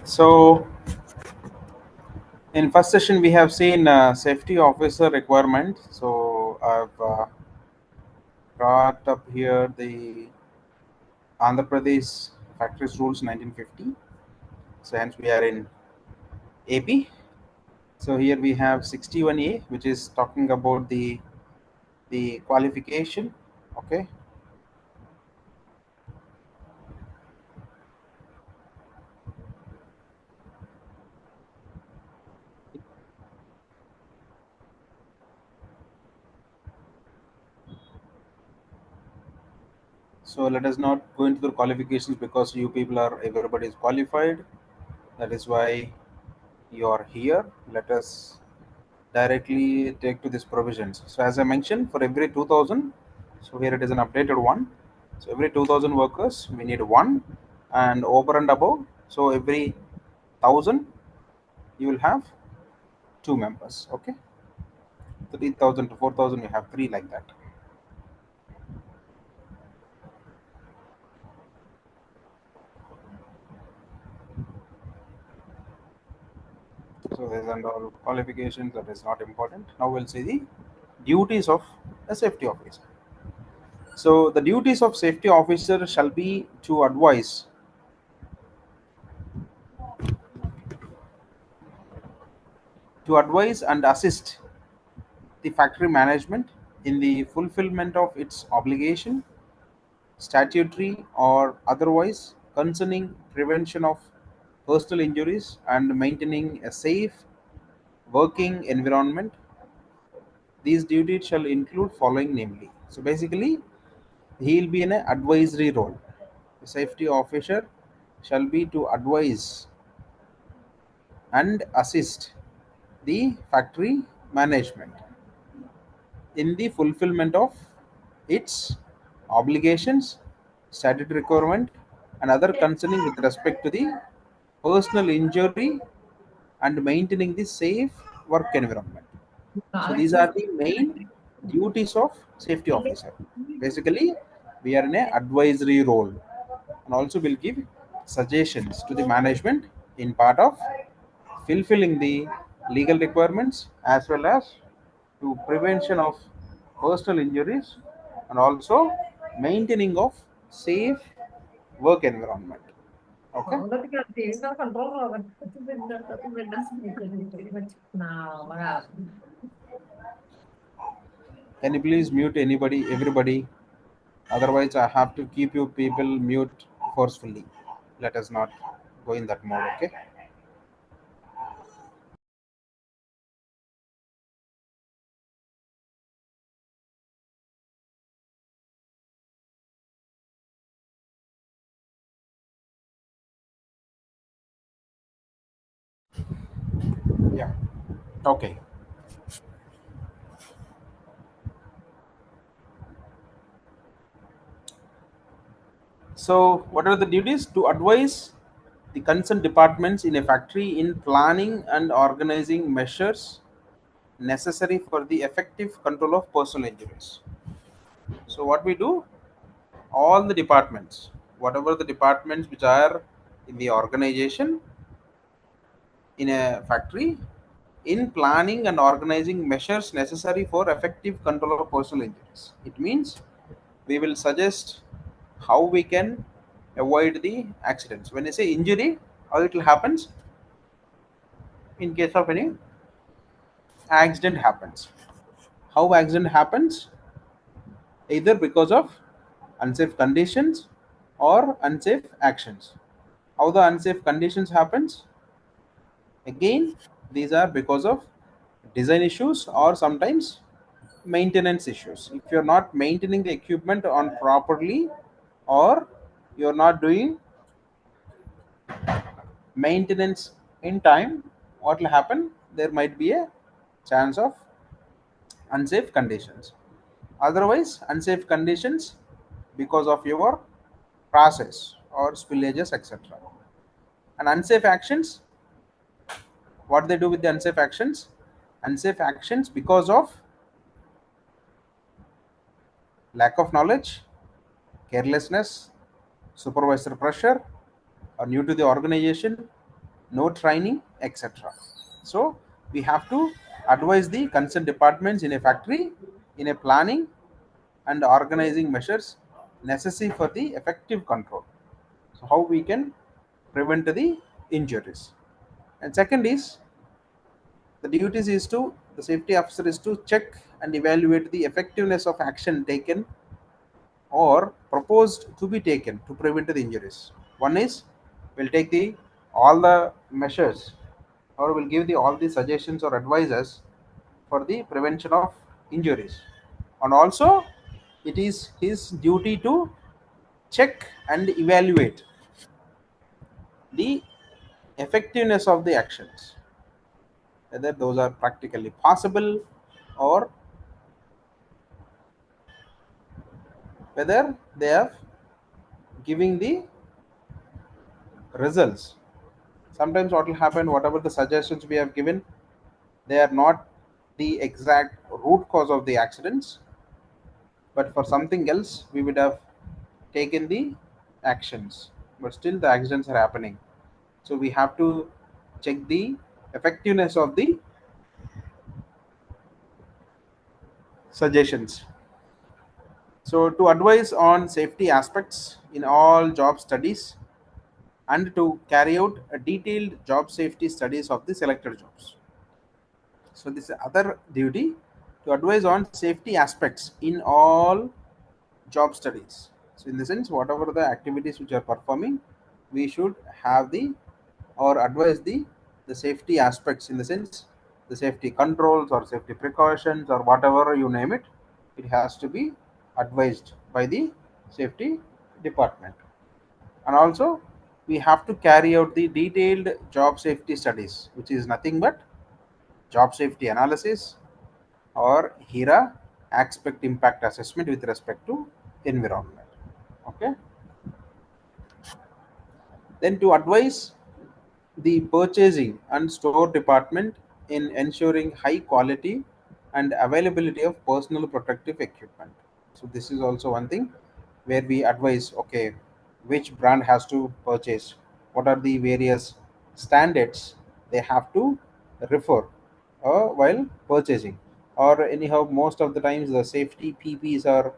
So, in first session, we have seen safety officer requirement. So, I've brought up here the Andhra Pradesh Factories Rules 1950. So, hence we are in AP. So, here we have 61A, which is talking about the qualification. Okay. So, let us not go into the qualifications because you people are everybody is qualified. That is why you are here. Let us directly take to these provisions. So as I mentioned, for every 2000, so here it is an updated one. So every 2000 workers, we need one, and over and above. So every 1000, you will have two members. Okay, 3000 to 4000, we have three like that. So these are all qualifications. That is not important. Now we'll see the duties of a safety officer. So the duties of safety officer shall be to advise and assist the factory management in the fulfillment of its obligation, statutory or otherwise, concerning prevention of personal injuries and maintaining a safe working environment. These duties shall include following, namely. So basically, he will be in an advisory role. The safety officer shall be to advise and assist the factory management in the fulfillment of its obligations, statutory requirement, and other concerning with respect to the personal injury and maintaining the safe work environment. So these are the main duties of safety officer. Basically, we are in a advisory role and also will give suggestions to the management in part of fulfilling the legal requirements as well as to prevention of personal injuries and also maintaining of safe work environment. Okay. Can you please mute anybody, everybody? Otherwise, I have to keep you people mute forcefully. Let us not go in that mode. Okay. Yeah. Okay. So, what are the duties? To advise the concerned departments in a factory in planning and organizing measures necessary for the effective control of personal injuries. So, what we do, all the departments, whatever the departments which are in the organization in a factory, in planning and organizing measures necessary for effective control of personal injuries. It means we will suggest how we can avoid the accidents. When I say injury, how it will happens in case of any accident happens. How accident happens? Either because of unsafe conditions or unsafe actions. How the unsafe conditions happens? Again, these are because of design issues or sometimes maintenance issues. If you're not maintaining the equipment on properly or you're not doing maintenance in time, what will happen? There might be a chance of unsafe conditions. Otherwise, unsafe conditions because of your process or spillages, etc. And unsafe actions, what they do with the unsafe actions? Unsafe actions because of lack of knowledge, carelessness, supervisor pressure, or new to the organization, no training, etc. So we have to advise the concerned departments in a factory in a planning and organizing measures necessary for the effective control. So how we can prevent the injuries. And second is the duties is to the safety officer is to check and evaluate the effectiveness of action taken or proposed to be taken to prevent the injuries. One is we'll take the all the measures or will give the all the suggestions or advices for the prevention of injuries. And also it is his duty to check and evaluate the effectiveness of the actions, whether those are practically possible or whether they are giving the results. Sometimes what will happen, whatever the suggestions we have given, they are not the exact root cause of the accidents, but for something else we would have taken the actions, but still the accidents are happening. So we have to check the effectiveness of the suggestions. So to advise on safety aspects in all job studies and to carry out a detailed job safety studies of the selected jobs. So this is other duty to advise on safety aspects in all job studies. So in the sense, whatever the activities which are performing, we should have the or advise the safety aspects, in the sense the safety controls or safety precautions or whatever you name it, it has to be advised by the safety department. And also we have to carry out the detailed job safety studies, which is nothing but job safety analysis or HERA, aspect impact assessment with respect to environment. Okay. Then to advise the purchasing and store department in ensuring high quality and availability of personal protective equipment. So this is also one thing where we advise, okay, which brand has to purchase, what are the various standards they have to refer while purchasing, or anyhow most of the times the safety PPs are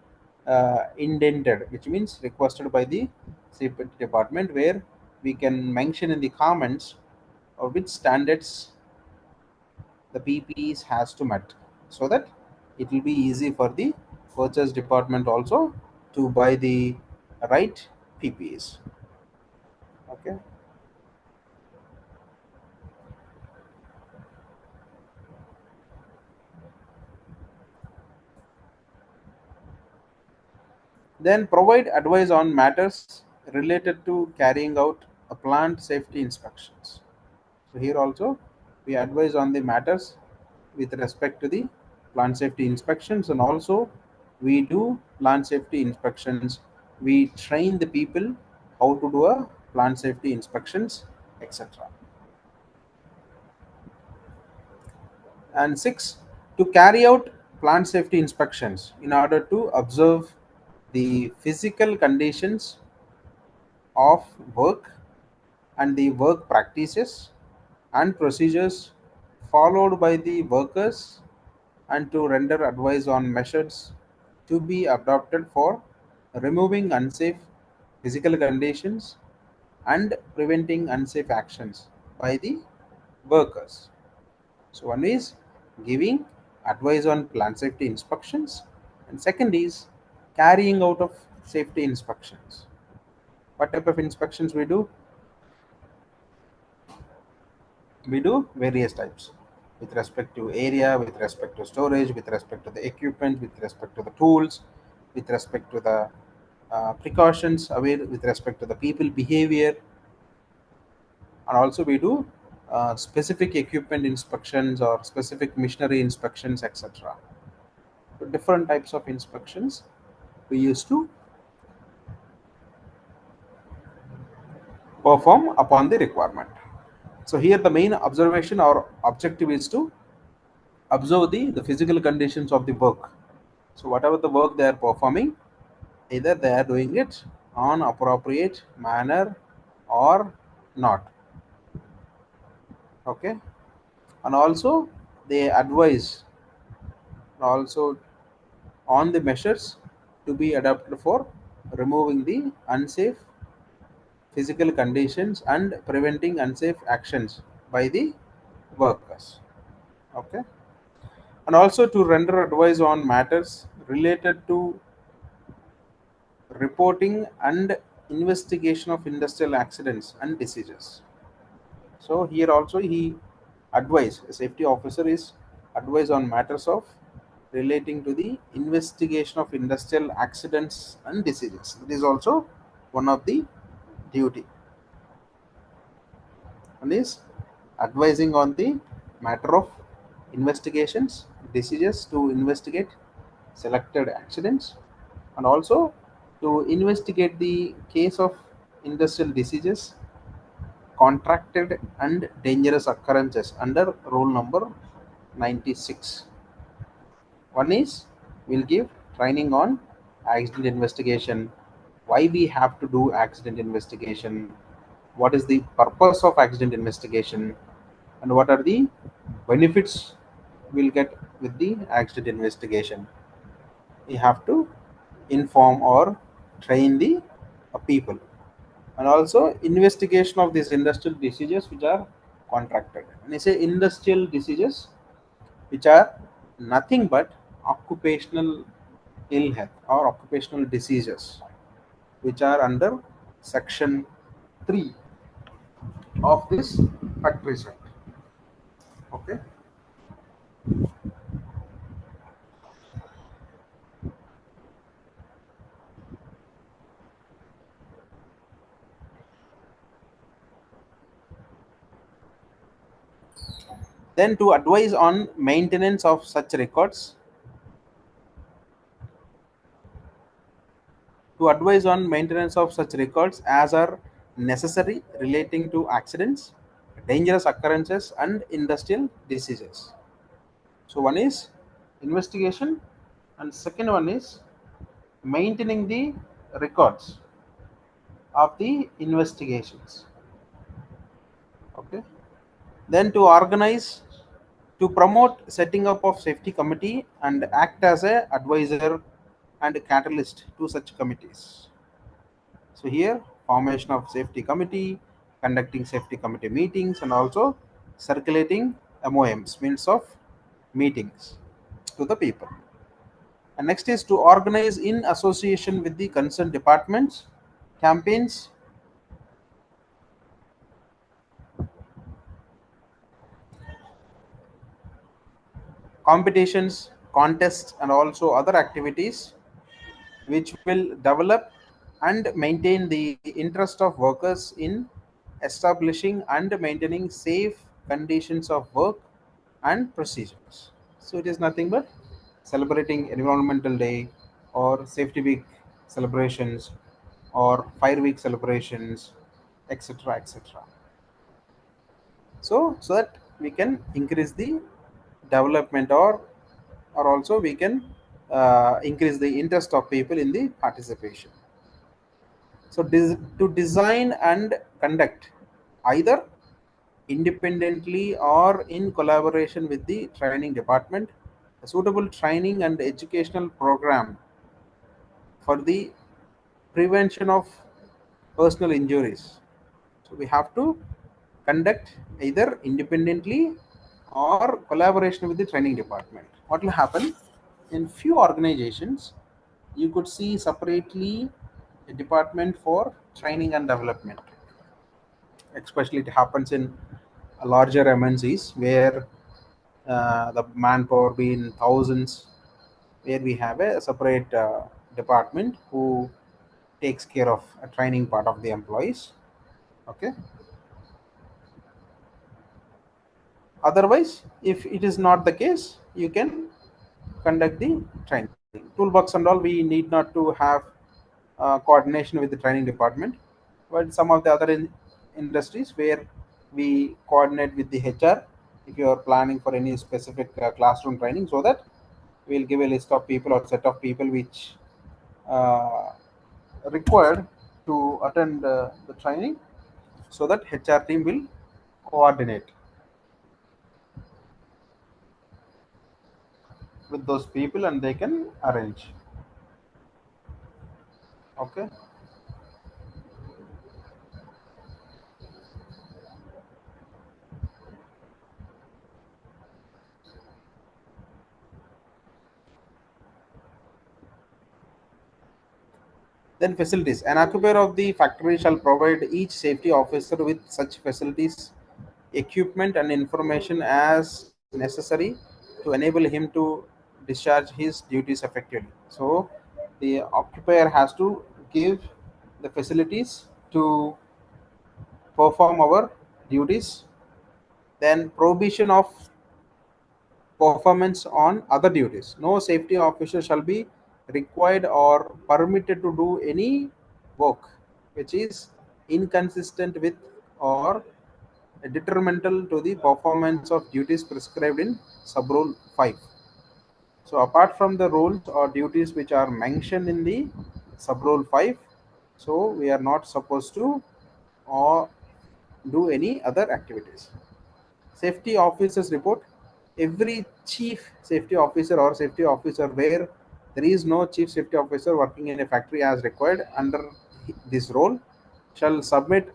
indented, which means requested by the safety department, where we can mention in the comments which standards the PPEs has to met, so that it will be easy for the purchase department also to buy the right PPEs. Okay. Then provide advice on matters related to carrying out a plant safety inspections. So here also we advise on the matters with respect to the plant safety inspections, and also we do plant safety inspections. We train the people how to do a plant safety inspections, etc. And six, to carry out plant safety inspections in order to observe the physical conditions of work and the work practices and procedures followed by the workers, and to render advice on measures to be adopted for removing unsafe physical conditions and preventing unsafe actions by the workers. So one is giving advice on plant safety inspections, and second is carrying out of safety inspections. What type of inspections we do? We do various types with respect to area, with respect to storage, with respect to the equipment, with respect to the tools, with respect to the precautions aware, with respect to the people behavior, and also we do specific equipment inspections or specific machinery inspections, etc. So different types of inspections we used to perform upon the requirement. So here the main observation or objective is to observe the physical conditions of the work. So whatever the work they are performing, either they are doing it on appropriate manner or not. Okay. And also they advise also on the measures to be adopted for removing the unsafe physical conditions and preventing unsafe actions by the workers. Okay. And also to render advice on matters related to reporting and investigation of industrial accidents and diseases. So here also he advise, a safety officer is advise on matters of relating to the investigation of industrial accidents and diseases. It is also one of the duty. One is advising on the matter of investigations, diseases, to investigate selected accidents, and also to investigate the case of industrial diseases, contracted and dangerous occurrences under rule number 96. One is we'll give training on accident investigation, why we have to do accident investigation, what is the purpose of accident investigation, and what are the benefits we'll get with the accident investigation. We have to inform or train the people. And also investigation of these industrial diseases which are contracted. When I say industrial diseases, which are nothing but occupational ill health or occupational diseases, which are under section 3 of this Factories Act. Okay. Then to advise on maintenance of such records, to advise on maintenance of such records as are necessary relating to accidents, dangerous occurrences, and industrial diseases. So one is investigation, and second one is maintaining the records of the investigations. Okay. Then to organize, to promote setting up of safety committee and act as a advisor and a catalyst to such committees. So here formation of safety committee, conducting safety committee meetings, and also circulating MOMs, means of meetings, to the people. And next is to organize in association with the concerned departments campaigns, competitions, contests, and also other activities which will develop and maintain the interest of workers in establishing and maintaining safe conditions of work and procedures. So it is nothing but celebrating Environmental Day or Safety Week celebrations or Fire Week celebrations, etc., etc. So that we can increase the development, or also we can increase the interest of people in the participation. So to design and conduct either independently or in collaboration with the training department a suitable training and educational program for the prevention of personal injuries. So we have to conduct either independently or collaboration with the training department. What will happen in few organizations? You could see separately a department for training and development. Especially it happens in larger MNCs where the manpower be in thousands, where we have a separate department who takes care of a training part of the employees. Okay. Otherwise, if it is not the case, you can conduct the training. Toolbox and all, we need not to have coordination with the training department. But some of the other industries where we coordinate with the HR if you are planning for any specific classroom training, so that we'll give a list of people or set of people which uh, required to attend the training, so that HR team will coordinate with those people and they can arrange. Okay. Then facilities. An occupier of the factory shall provide each safety officer with such facilities, equipment, and information as necessary to enable him to discharge his duties effectively. So, the occupier has to give the facilities to perform our duties. Then, prohibition of performance on other duties. No safety officer shall be required or permitted to do any work which is inconsistent with or detrimental to the performance of duties prescribed in Subrule 5. So, apart from the rules or duties which are mentioned in the Subrule 5, so we are not supposed to or do any other activities. Safety officers report. Every chief safety officer or safety officer where there is no chief safety officer working in a factory as required under this role shall submit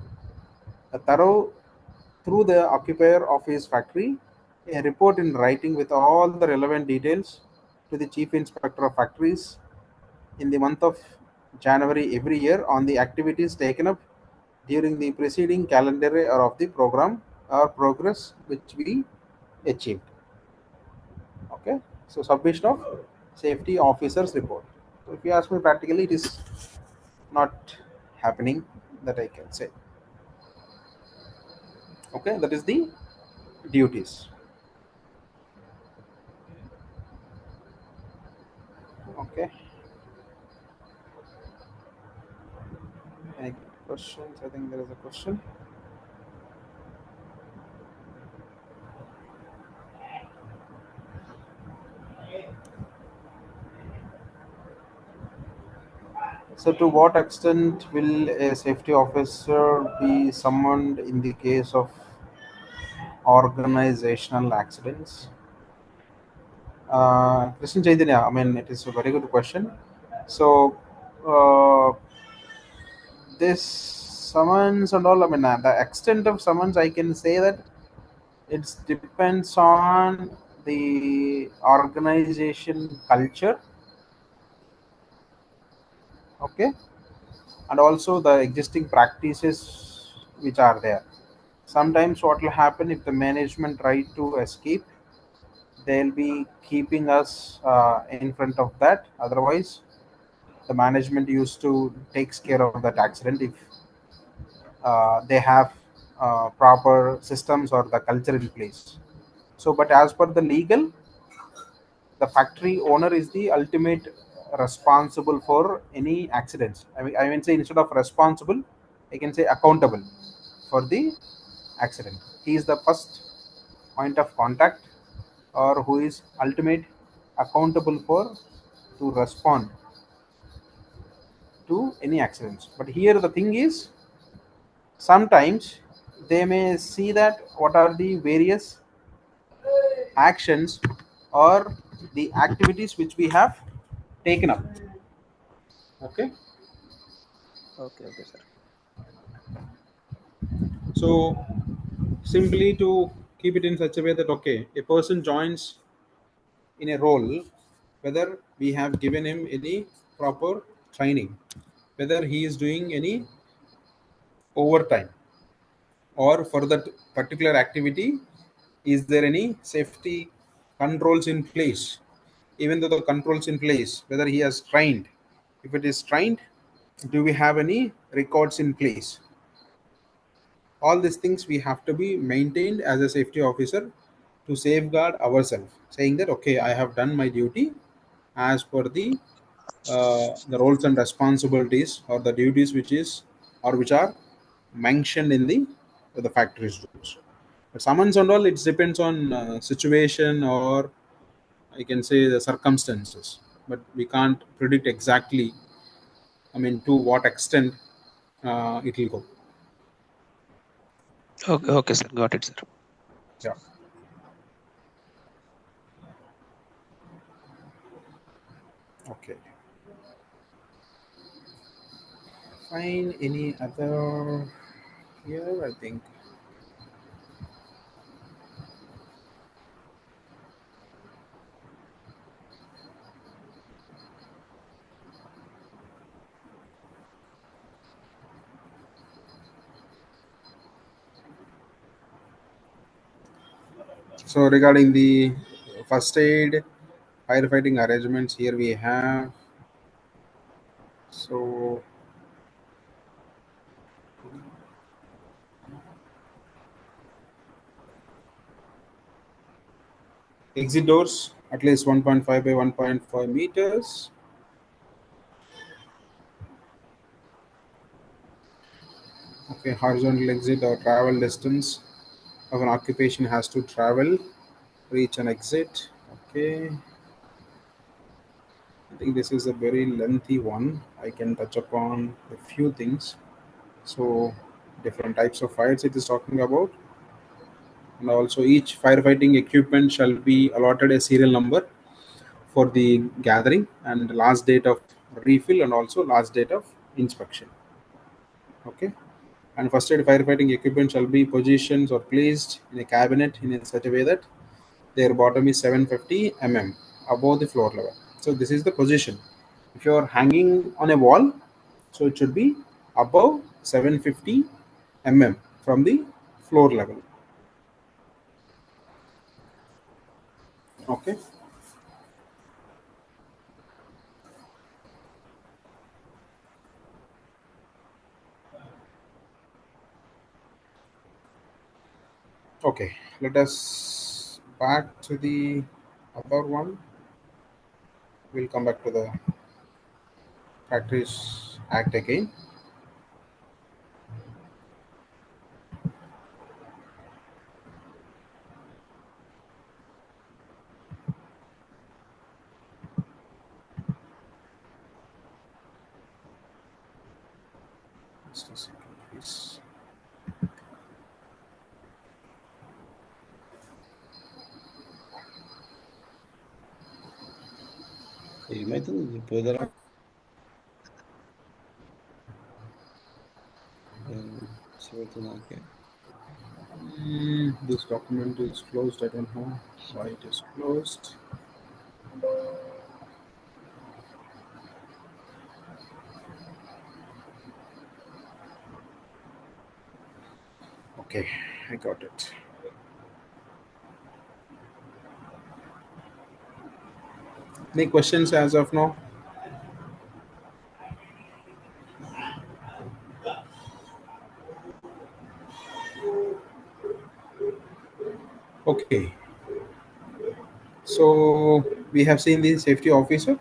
a thorough through the occupier of his factory a report in writing with all the relevant details to the chief inspector of factories in the month of January every year on the activities taken up during the preceding calendar year of the program or progress which we achieved. Okay, so submission of safety officers report. So if you ask me practically, it is not happening, that I can say. Okay, that is the duties. Okay, any questions? I think there is a question. So to what extent will a safety officer be summoned in the case of organizational accidents? Krishna Chaitanya, I mean, it is a very good question. So, this summons and all, I mean, the extent of summons, I can say that it depends on the organization culture, okay, and also the existing practices which are there. Sometimes what will happen if the management try to escape, they'll be keeping us in front of that. Otherwise, the management used to takes care of that accident if they have proper systems or the culture in place. So, but as per the legal, the factory owner is the ultimate responsible for any accidents. I mean, say instead of responsible, I can say accountable for the accident. He is the first point of contact, or who is ultimate accountable for to respond to any accidents. But here the thing is, sometimes they may see that what are the various actions or the activities which we have taken up. Okay, Okay, okay, sir. so simply to keep it in such a way that okay, a person joins in a role, whether we have given him any proper training, whether he is doing any overtime, or for that particular activity, is there any safety controls in place, even though the controls in place, whether he has trained, if it is trained, do we have any records in place? All these things we have to be maintained as a safety officer to safeguard ourselves, saying that okay, I have done my duty as per the roles and responsibilities or the duties which is or which are mentioned in the factory's rules. But summons and all, it depends on situation or I can say the circumstances, but we can't predict exactly. I mean, to what extent it will go. Okay, okay, sir. Got it, sir. Yeah. Okay. Fine. Any other here? I think. So regarding the first aid, firefighting arrangements, here we have. So exit doors at least 1.5 by 1.5 meters. Okay, horizontal exit or travel distance of an occupation has to travel, reach and exit. Okay, I think this is a very lengthy one. I can touch upon a few things. So, different types of fires it is talking about, and also each firefighting equipment shall be allotted a serial number for the gathering and last date of refill and also last date of inspection. Okay, and first aid firefighting equipment shall be positioned or placed in a cabinet in a such a way that their bottom is 750 mm above the floor level. So this is the position. If you are hanging on a wall, so it should be above 750 mm from the floor level. Okay. Okay. Let us back to the other one. We'll come back to the Factories Act again. Just a second, please. ఏమైతుంది పోదరా నాకే This document is closed. I don't know why it is closed. Okay, I got it. Any questions as of now? Okay, so we have seen the safety officer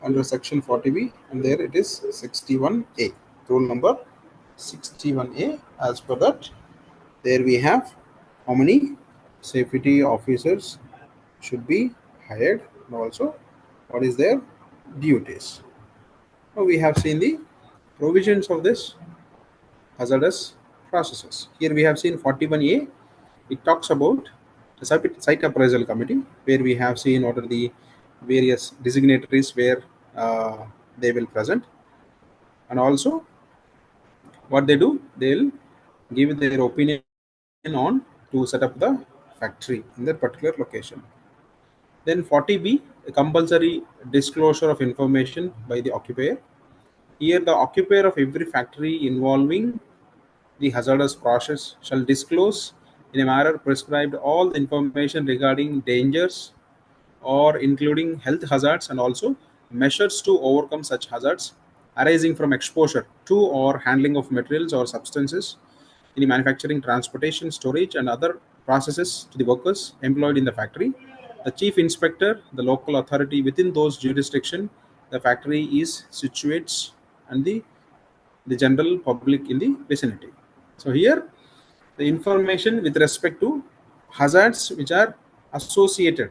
under section 40B, and there it is 61A. Rule number 61A. As per that, there we have how many safety officers should be hired, and also what is their duties. Now we have seen the provisions of this hazardous processes. Here we have seen 41A. It talks about the site appraisal committee, where we have seen what are the various designatories where they will present, and also what they do, they'll give their opinion on to set up the factory in that particular location. Then 40B, a compulsory disclosure of information by the occupier. Here, the occupier of every factory involving the hazardous process shall disclose in a manner prescribed all the information regarding dangers or including health hazards and also measures to overcome such hazards arising from exposure to or handling of materials or substances in the manufacturing, transportation, storage, and other processes to the workers employed in the factory. The chief inspector, the local authority within those jurisdiction the factory is situates, and the general public in the vicinity. So here the information with respect to hazards which are associated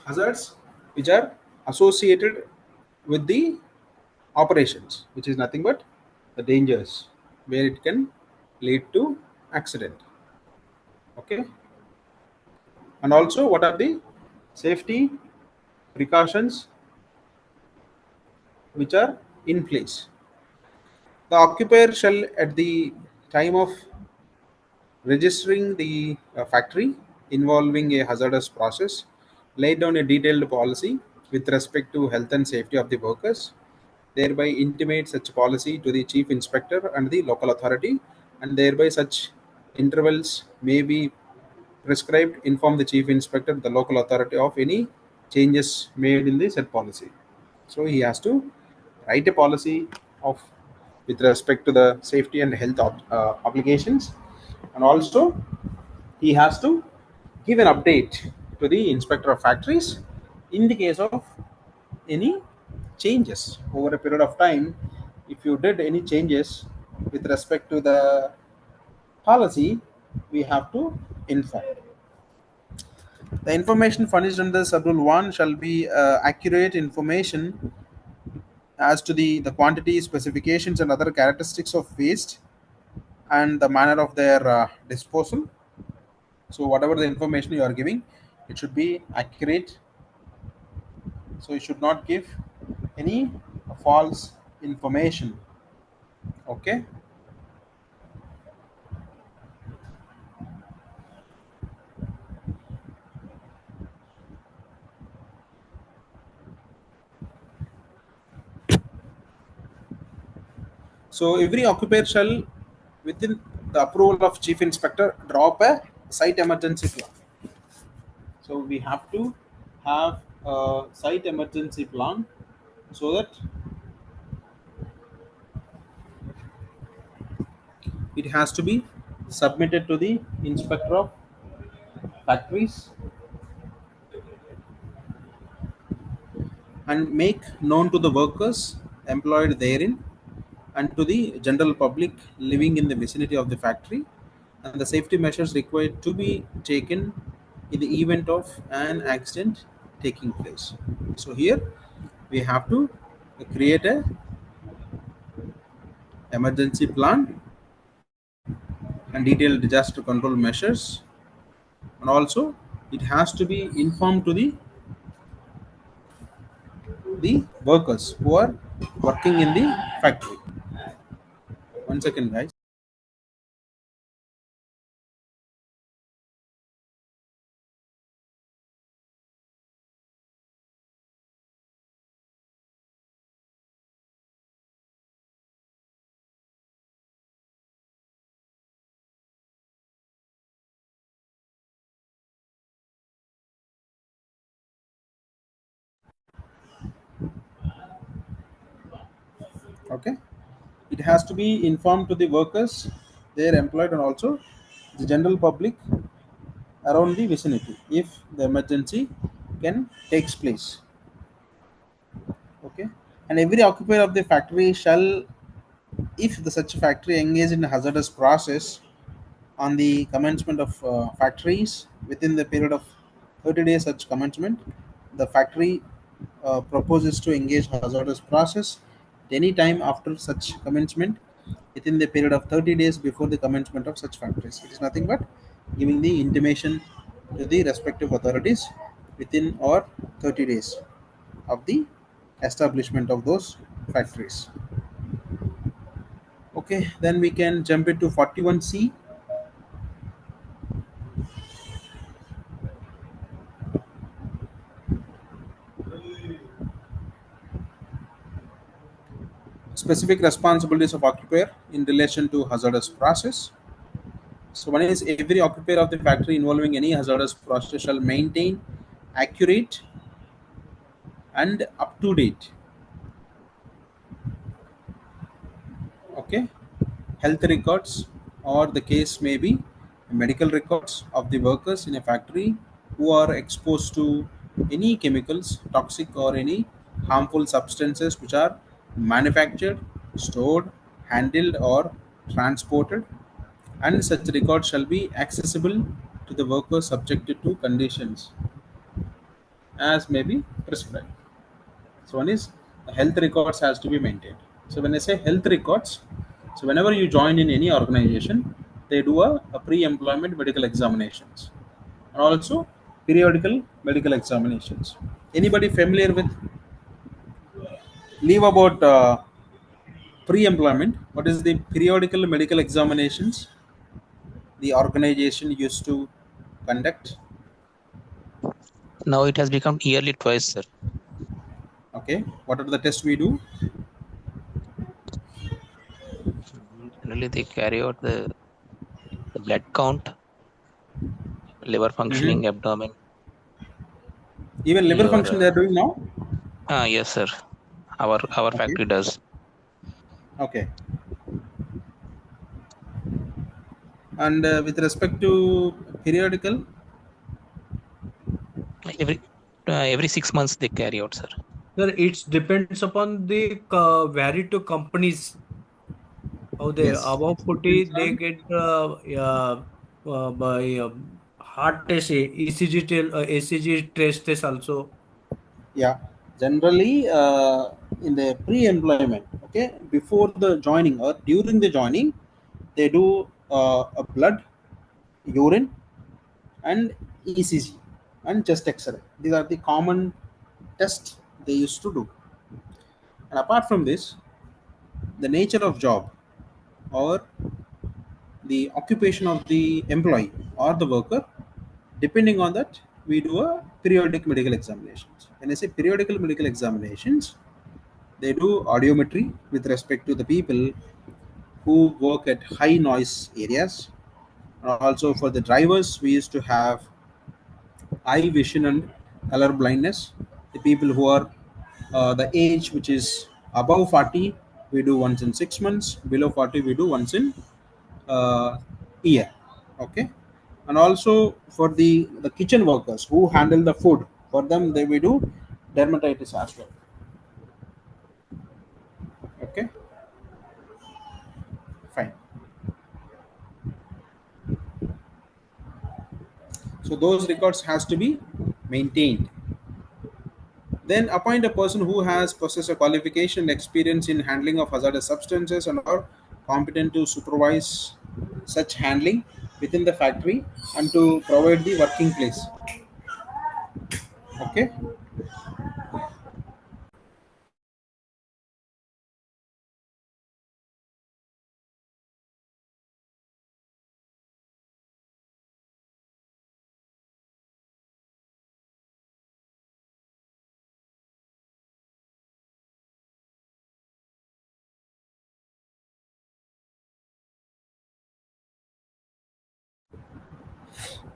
hazards which are associated with the operations, which is nothing but the dangers where it can lead to accident. Okay, and also what are the safety precautions which are in place. The occupier shall, at the time of registering the factory involving a hazardous process, lay down a detailed policy with respect to health and safety of the workers, thereby intimate such policy to the chief inspector and the local authority, and thereby such intervals may be prescribed, inform the chief inspector, the local authority of any changes made in the said policy. So he has to write a policy of with respect to the safety and health obligations, and also he has to give an update to the inspector of factories in the case of any changes over a period of time. If you did any changes with respect to the policy, we have to inform. The information furnished under Sub-Rule 1 shall be accurate information as to the quantity, specifications, and other characteristics of waste and the manner of their disposal. So, whatever the information you are giving, it should be accurate. So, you should not give any false information. Okay. So, every occupier shall, within the approval of chief inspector, drop a site emergency plan. So we have to have a site emergency plan so that it has to be submitted to the inspector of factories and make known to the workers employed therein and to the general public living in the vicinity of the factory, and the safety measures required to be taken in the event of an accident taking place. So here we have to create a emergency plan and detailed disaster control measures, and also it has to be informed to the workers who are working in the factory. One second, guys. Okay, it has to be informed to the workers, they are employed, and also the general public around the vicinity if the emergency can takes place. Okay, and every occupier of the factory shall, if the such factory engage in a hazardous process on the commencement of factories within the period of 30 days such commencement, the factory proposes to engage hazardous process at any time after such commencement within the period of 30 days before the commencement of such factories. It is nothing but giving the intimation to the respective authorities within or 30 days of the establishment of those factories. Okay, then we can jump into 41C. Specific responsibilities of occupier in relation to hazardous process. So one is every occupier of the factory involving any hazardous process shall maintain accurate and up to date, okay, health records, or the case may be medical records of the workers in a factory who are exposed to any chemicals, toxic or any harmful substances which are manufactured, stored, handled or transported, and such records shall be accessible to the workers subjected to conditions as may be prescribed. So one is health records has to be maintained. So when I say health records, so whenever you join in any organization, they do a pre-employment medical examinations and also periodical medical examinations. Anybody familiar with leave about pre-employment? What is the periodical medical examinations the organization used to conduct? Now it has become yearly twice, sir. Okay, what are the tests we do? Generally, they carry out the blood count, liver Hmm. functioning, abdomen, Even liver your function they are doing now. yes, sir. Our Okay. factory does Okay. And with respect to periodical, every 6 months they carry out, sir. Sir, it depends upon the vary to companies. How they yes, above it 40, depends they on. get by heart test, ECG, ECG test also. Yeah, generally in the pre-employment, okay, before the joining or during the joining, they do a blood, urine, and ECG and chest X-ray. These are the common tests they used to do. And apart from this, the nature of job or the occupation of the employee or the worker, depending on that, we do a periodic medical examinations. When I say periodical medical examinations, they do audiometry with respect to the people who work at high noise areas. Also for the drivers, we used to have eye vision and color blindness. The people who are the age which is above 40, we do once in 6 months. Below 40, we do once in year. Okay. And also for the kitchen workers who handle the food, for them they we do dermatitis as well. Okay, fine. So those records has to be maintained. Then appoint a person who has possessed a qualification and experience in handling of hazardous substances and are competent to supervise such handling within the factory and to provide the working place. Okay.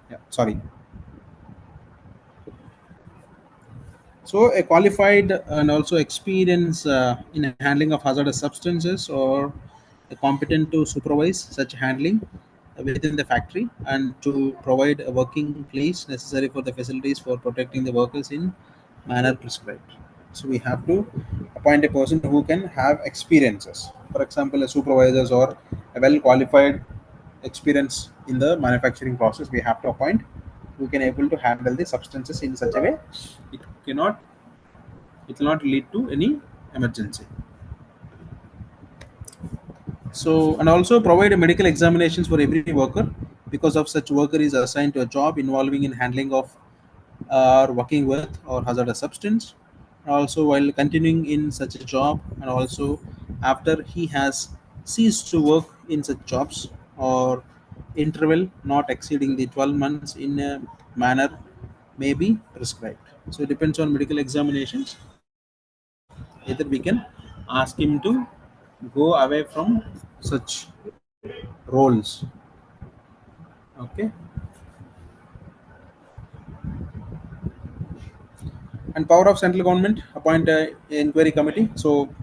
Yeah, sorry. So, a qualified and also experience in handling of hazardous substances or a competent to supervise such handling within the factory and to provide a working place necessary for the facilities for protecting the workers in manner prescribed. So, we have to appoint a person who can have experiences. For example, a supervisors or a well qualified experience in the manufacturing process we have to appoint who can able to handle the substances in such a way it cannot it will not lead to any emergency. So and also provide a medical examinations for every worker because of such worker is assigned to a job involving in handling of or working with or hazardous substance. Also while continuing in such a job and also after he has ceased to work in such jobs or interval not exceeding the 12 months in a manner may be prescribed. So it depends on medical examinations. Either we can ask him to go away from such roles. Okay. And power of central government appoint a inquiry committee. So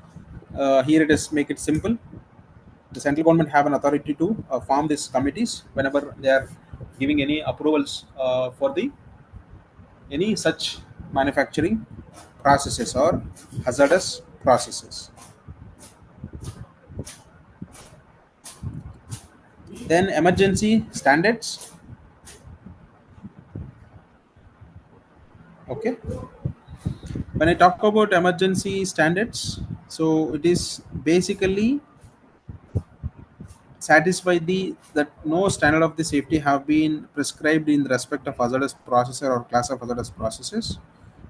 here it is make it simple. The central government have an authority to form these committees whenever they are giving any approvals for the any such manufacturing processes or hazardous processes. Then emergency standards. Okay. When I talk about emergency standards, so it is basically satisfy the that no standard of the safety have been prescribed in respect of hazardous processor or class of hazardous processes.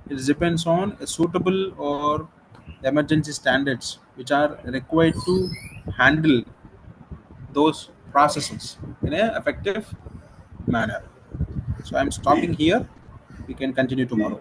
It depends on a suitable or emergency standards which are required to handle those processes in an effective manner. So I'm stopping here. We can continue tomorrow.